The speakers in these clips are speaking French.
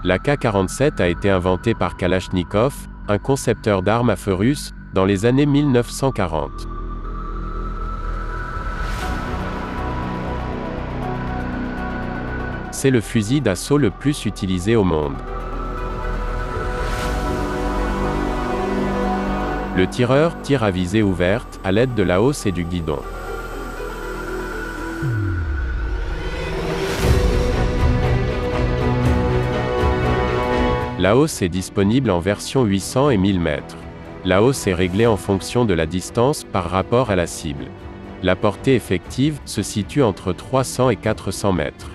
L'Ak-47 a été inventé par Kalachnikov, un concepteur d'armes à feu russe, dans les années 1940. C'est le fusil d'assaut le plus utilisé au monde. Le tireur tire à visée ouverte, à l'aide de la hausse et du guidon. La hausse est disponible en version 800 et 1000 mètres. La hausse est réglée en fonction de la distance par rapport à la cible. La portée effective se situe entre 300 et 400 mètres.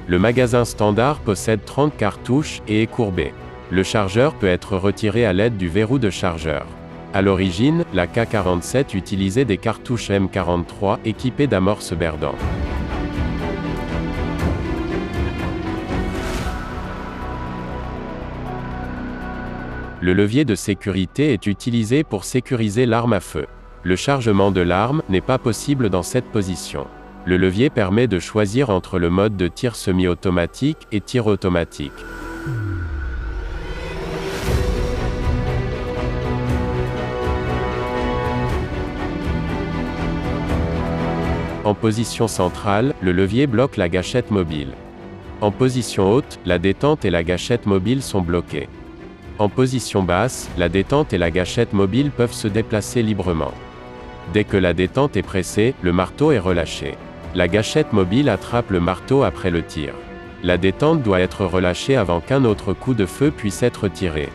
Le magasin standard possède 30 cartouches et est courbé. Le chargeur peut être retiré à l'aide du verrou de chargeur. À l'origine, l'Ak-47 utilisait des cartouches M43 équipées d'amorces Berdan. Le levier de sécurité est utilisé pour sécuriser l'arme à feu. Le chargement de l'arme n'est pas possible dans cette position. Le levier permet de choisir entre le mode de tir semi-automatique et tir automatique. En position centrale, le levier bloque la gâchette mobile. En position haute, la détente et la gâchette mobile sont bloquées. En position basse, la détente et la gâchette mobile peuvent se déplacer librement. Dès que la détente est pressée, le marteau est relâché. La gâchette mobile attrape le marteau après le tir. La détente doit être relâchée avant qu'un autre coup de feu puisse être tiré.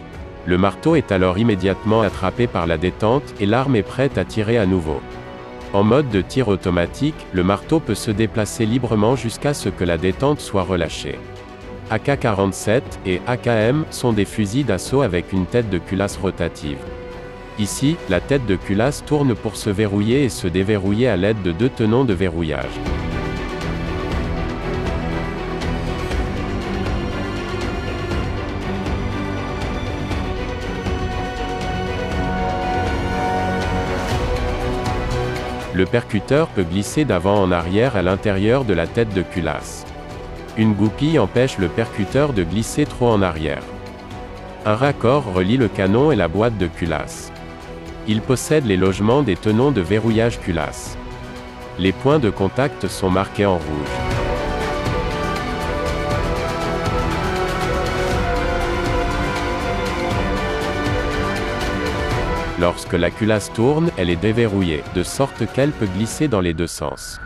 Le marteau est alors immédiatement attrapé par la détente et l'arme est prête à tirer à nouveau. En mode de tir automatique, le marteau peut se déplacer librement jusqu'à ce que la détente soit relâchée. AK-47 et AKM sont des fusils d'assaut avec une tête de culasse rotative. Ici, la tête de culasse tourne pour se verrouiller et se déverrouiller à l'aide de 2 tenons de verrouillage. Le percuteur peut glisser d'avant en arrière à l'intérieur de la tête de culasse. Une goupille empêche le percuteur de glisser trop en arrière. Un raccord relie le canon et la boîte de culasse. Il possède les logements des tenons de verrouillage culasse. Les points de contact sont marqués en rouge. Lorsque la culasse tourne, elle est déverrouillée, de sorte qu'elle peut glisser dans les deux sens.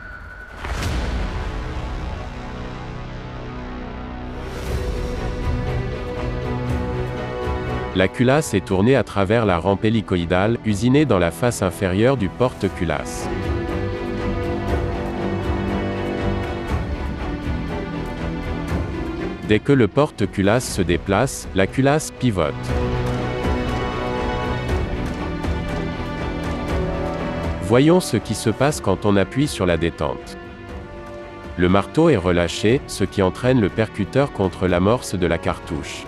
La culasse est tournée à travers la rampe hélicoïdale, usinée dans la face inférieure du porte-culasse. Dès que le porte-culasse se déplace, la culasse pivote. Voyons ce qui se passe quand on appuie sur la détente. Le marteau est relâché, ce qui entraîne le percuteur contre l'amorce de la cartouche.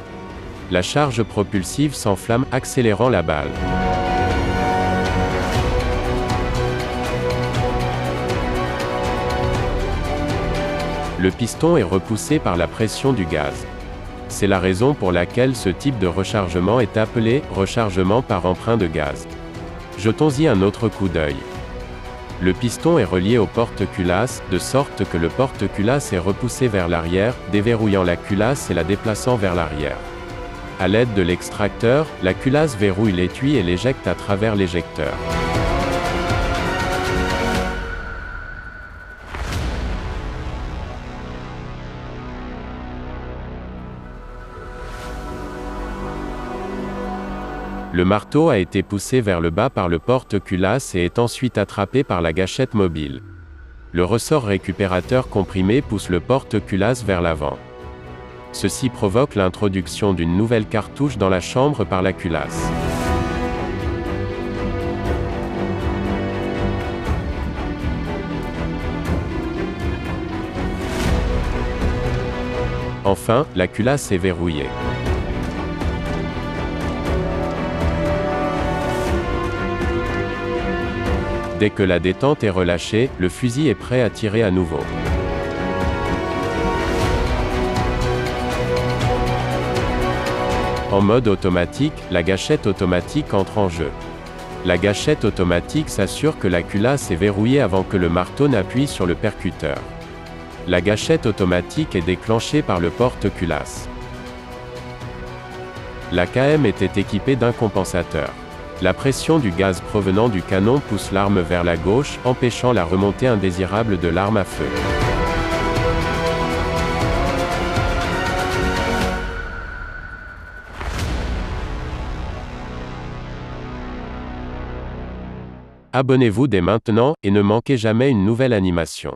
La charge propulsive s'enflamme, accélérant la balle. Le piston est repoussé par la pression du gaz. C'est la raison pour laquelle ce type de rechargement est appelé « rechargement par emprunt de gaz ». Jetons-y un autre coup d'œil. Le piston est relié au porte-culasse, de sorte que le porte-culasse est repoussé vers l'arrière, déverrouillant la culasse et la déplaçant vers l'arrière. À l'aide de l'extracteur, la culasse verrouille l'étui et l'éjecte à travers l'éjecteur. Le marteau a été poussé vers le bas par le porte-culasse et est ensuite attrapé par la gâchette mobile. Le ressort récupérateur comprimé pousse le porte-culasse vers l'avant. Ceci provoque l'introduction d'une nouvelle cartouche dans la chambre par la culasse. Enfin, la culasse est verrouillée. Dès que la détente est relâchée, le fusil est prêt à tirer à nouveau. En mode automatique, la gâchette automatique entre en jeu. La gâchette automatique s'assure que la culasse est verrouillée avant que le marteau n'appuie sur le percuteur. La gâchette automatique est déclenchée par le porte-culasse. La KM était équipée d'un compensateur. La pression du gaz provenant du canon pousse l'arme vers la gauche, empêchant la remontée indésirable de l'arme à feu. Abonnez-vous dès maintenant, et ne manquez jamais une nouvelle animation.